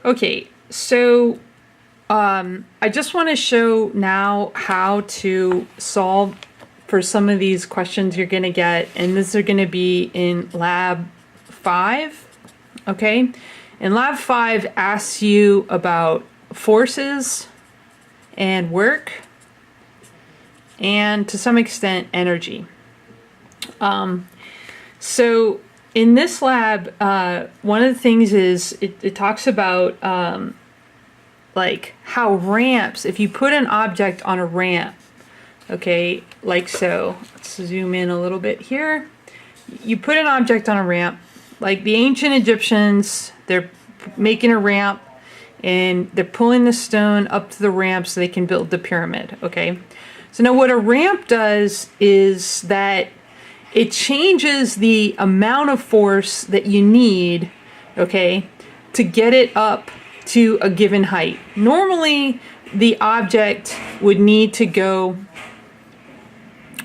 Okay, so I just want to show now how to solve for some of these questions you're going to get, and these are going to be in Lab 5, okay? And Lab 5 asks you about forces and work, and to some extent energy. So in this lab, one of the things is it talks about like how ramps, if you put an object on a ramp, okay, like so. Let's zoom in a little bit here. You put an object on a ramp, like the ancient Egyptians, they're making a ramp and they're pulling the stone up to the ramp so they can build the pyramid, okay? So now what a ramp does is that it changes the amount of force that you need, okay, to get it up to a given height. Normally, the object would need to go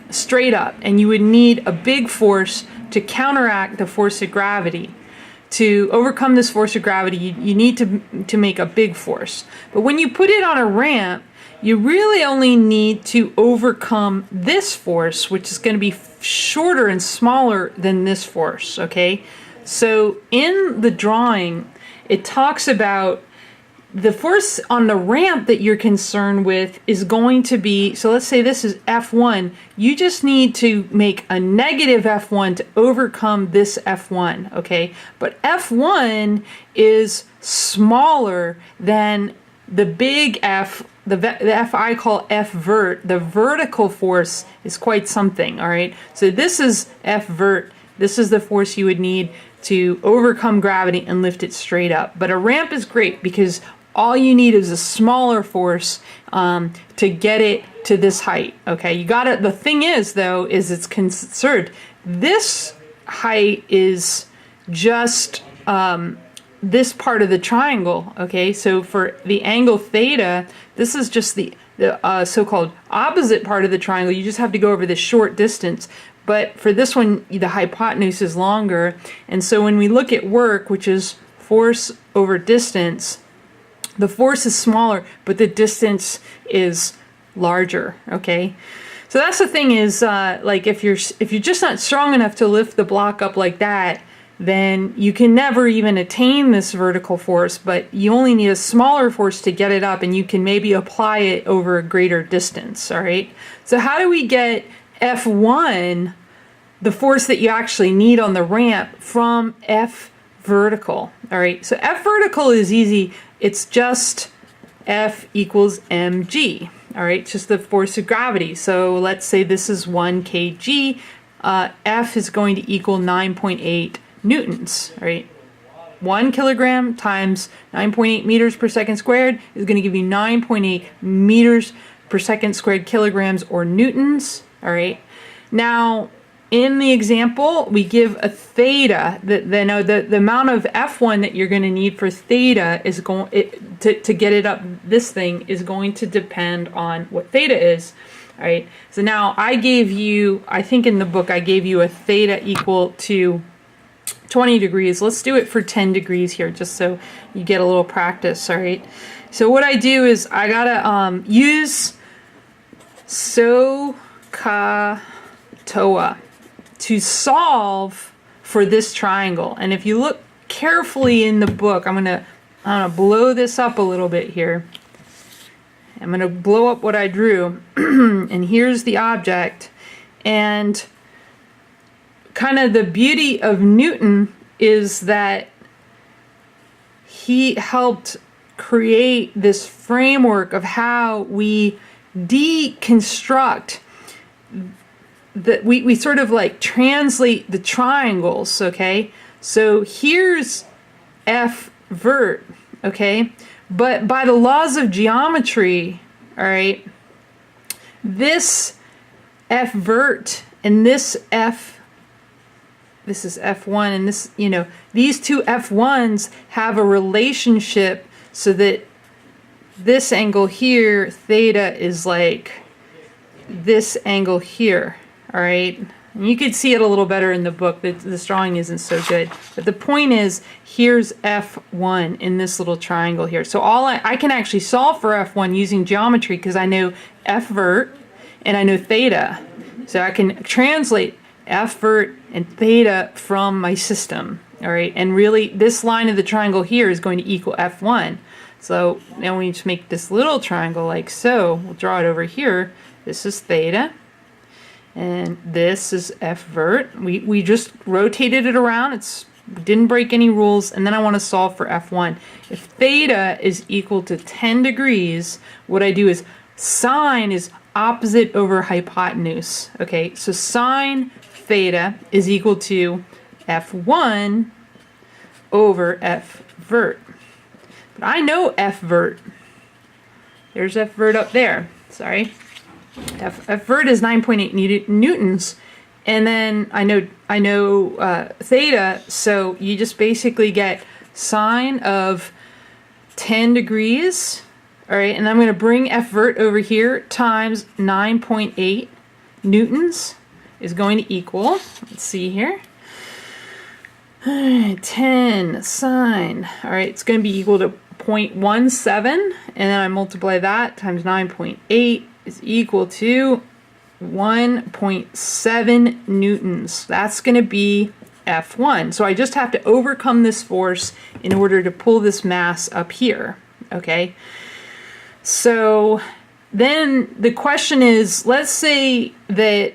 straight up, and you would need a big force to counteract the force of gravity. To overcome this force of gravity, you need to make a big force. But when you put it on a ramp, you really only need to overcome this force, which is going to be shorter and smaller than this force, okay? So in the drawing, it talks about the force on the ramp that you're concerned with is going to be, so let's say this is F1, you just need to make a negative F1 to overcome this F1, okay? But F1 is smaller than the big F, the F I call F vert. The vertical force is quite something, all right? So this is F vert. This is the force you would need to overcome gravity and lift it straight up. But a ramp is great because all you need is a smaller force to get it to this height, okay? You got it. The thing is, though, is it's considered this height is just this part of the triangle, okay? So for the angle theta, this is just the so-called opposite part of the triangle. You just have to go over this short distance. But for this one, the hypotenuse is longer. And so when we look at work, which is force over distance, the force is smaller, but the distance is larger, okay? So that's the thing is, like if you're just not strong enough to lift the block up like that, then you can never even attain this vertical force, but you only need a smaller force to get it up, and you can maybe apply it over a greater distance, all right? So how do we get F1, the force that you actually need on the ramp, from F vertical, all right? So F vertical is easy. It's just F equals mg, all right? It's just the force of gravity. So let's say this is 1 kg. F is going to equal 9.8 newtons, right? 1 kilogram times 9.8 meters per second squared is going to give you 9.8 meters per second squared kilograms or newtons, all right? Now, in the example, we give a theta. The amount of F1 that you're going to need for theta is going to get it up. This thing is going to depend on what theta is. All right. So now I gave you, I think in the book I gave you a theta equal to 20 degrees. Let's do it for 10 degrees here, just so you get a little practice. All right. So what I do is I gotta use SOHCAHTOA to solve for this triangle. And if you look carefully in the book, I'm gonna blow this up a little bit here. I'm gonna blow up what I drew. And here's the object. And kind of the beauty of Newton is that he helped create this framework of how we deconstruct that we sort of like translate the triangles, okay? So here's F vert, okay? But by the laws of geometry, all right, this F vert and this is F1, and this, you know, these two F1s have a relationship so that this angle here, theta, is like this angle here. All right, And you could see it a little better in the book. This drawing isn't so good. But the point is, here's F1 in this little triangle here. So I can actually solve for F1 using geometry because I know F vert and I know theta. So I can translate F vert and theta from my system. All right, and really this line of the triangle here is going to equal F1. So now we just make this little triangle like so. We'll draw it over here. This is theta. And this is F vert. We just rotated it around. Didn't break any rules. And then I want to solve for F1. If theta is equal to 10 degrees, what I do is sine is opposite over hypotenuse. Okay, so sine theta is equal to F1 over F vert. But I know F vert. There's F vert up there. Sorry. F vert is 9.8 newtons, and then I know theta, so you just basically get sine of 10 degrees, all right, and I'm going to bring F vert over here times 9.8 newtons is going to equal, let's see here, 10 sine, all right, it's going to be equal to 0.17, and then I multiply that times 9.8 is equal to 1.7 newtons. That's going to be F1. So I just have to overcome this force in order to pull this mass up here. Okay. So then the question is, let's say that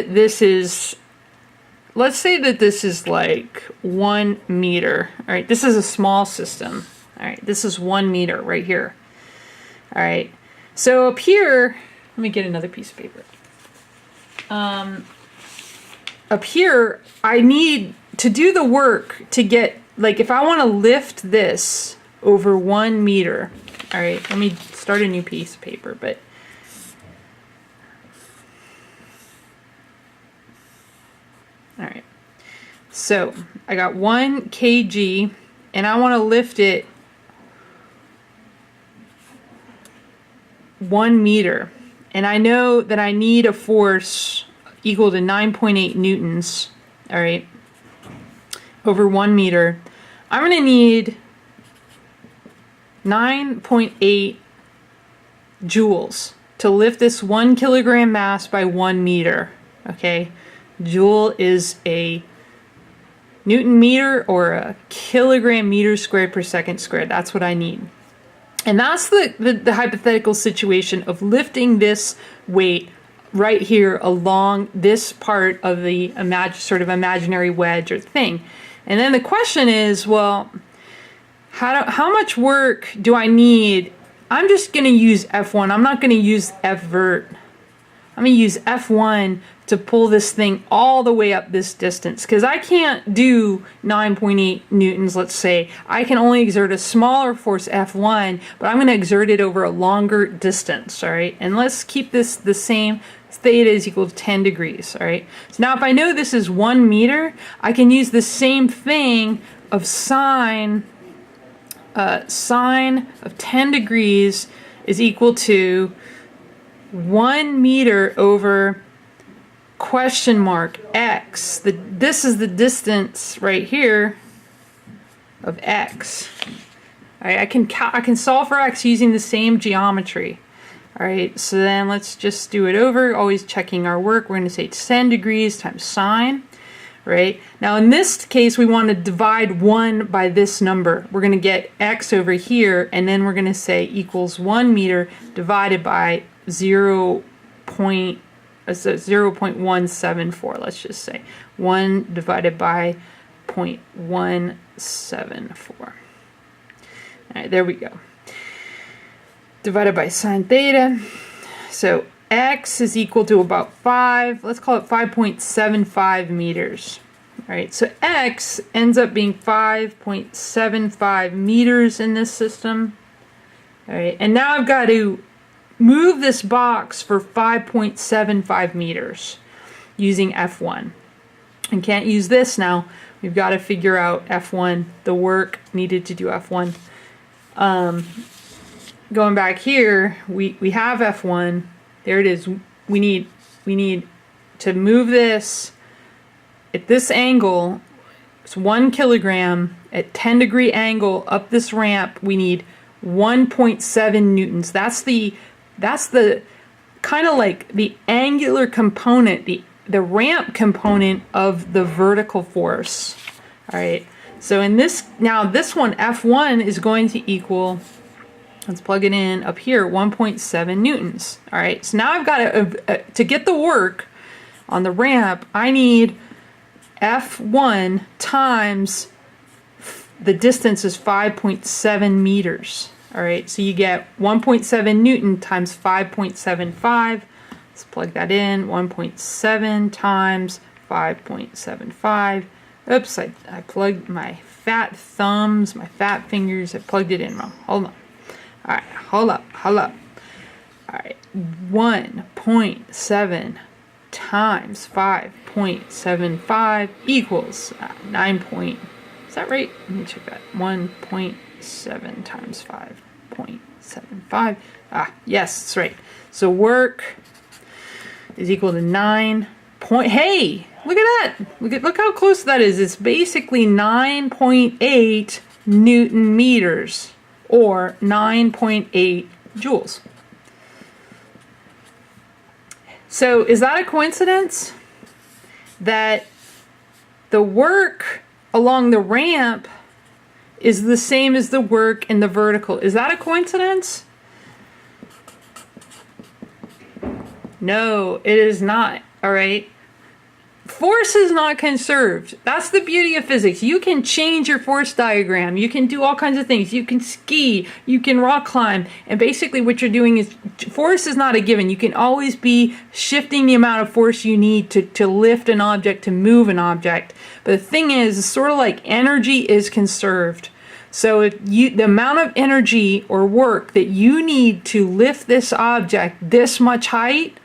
this is like 1 meter. All right. This is a small system. All right. This is 1 meter right here. All right, so up here, let me get another piece of paper. Up here, I need to do the work to get, like if I want to lift this over 1 meter, all right, let me start a new piece of paper, but all right, so I got 1 kg and I want to lift it 1 meter, and I know that I need a force equal to 9.8 newtons, all right, over 1 meter. I'm going to need 9.8 joules to lift this 1 kilogram mass by 1 meter, okay? Joule is a Newton meter or a kilogram meter squared per second squared. That's what I need. And that's the hypothetical situation of lifting this weight right here along this part of the sort of imaginary wedge or thing. And then the question is, well, how much work do I need? I'm just going to use F1. I'm not going to use F vert. I'm going to use F1 to pull this thing all the way up this distance, because I can't do 9.8 newtons, let's say. I can only exert a smaller force, F1, but I'm going to exert it over a longer distance, all right? And let's keep this the same. Theta is equal to 10 degrees, all right? So now if I know this is 1 meter, I can use the same thing of sine of 10 degrees is equal to 1 meter over question mark x. This is the distance right here of x. All right, I can solve for x using the same geometry. All right, so then let's just do it over, always checking our work. We're going to say 10 degrees times sine, right? Now in this case, we want to divide 1 by this number. We're going to get x over here, and then we're going to say equals 1 meter divided by 0.174, let's just say. 1 divided by 0.174. All right, there we go. Divided by sine theta. So x is equal to about 5, let's call it 5.75 meters. All right, so x ends up being 5.75 meters in this system. All right, and now I've got to move this box for 5.75 meters using F1. And can't use this now. We've got to figure out F1, the work needed to do F1. Going back here, we have F1. There it is. We need to move this at this angle, it's 1 kilogram at 10-degree angle up this ramp, we need 1.7 newtons. That's the kind of like the angular component, the ramp component of the vertical force. All right. So in this, now this one, F1 is going to equal, let's plug it in up here, 1.7 newtons. All right. So now I've got to get the work on the ramp, I need F1 times the distance is 5.7 meters. All right, so you get 1.7 Newton times 5.75. Let's plug that in. 1.7 times 5.75. Oops, I plugged my fat thumbs, my fat fingers. I plugged it in wrong. Hold on. All right, hold up. All right, 1.7 times 5.75 equals 9. Is that right? Let me check that. 1.7 times 5.75. Yes, that's right. So work is equal to 9. Hey, look at that. Look how close that is. It's basically 9.8 Newton meters, or 9.8 joules. So is that a coincidence that the work along the ramp is the same as the work in the vertical? Is that a coincidence? No, it is not. All right. Force is not conserved. That's the beauty of physics. You can change your force diagram. You can do all kinds of things. You can ski. You can rock climb. And basically what you're doing is, force is not a given. You can always be shifting the amount of force you need to lift an object, to move an object. But the thing is, it's sort of like energy is conserved. So if the amount of energy or work that you need to lift this object this much height,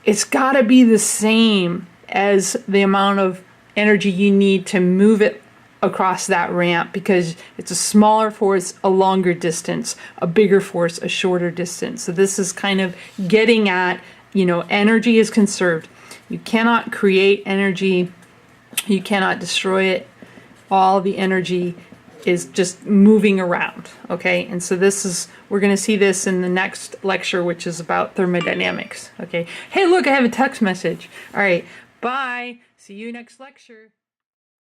it's got to be the same as the amount of energy you need to move it across that ramp, because it's a smaller force, a longer distance, a bigger force, a shorter distance. So this is kind of getting at, energy is conserved. You cannot create energy. You cannot destroy it. All the energy is just moving around, okay? And so we're going to see this in the next lecture, which is about thermodynamics, okay? Hey, look, I have a text message. All right, bye. See you next lecture.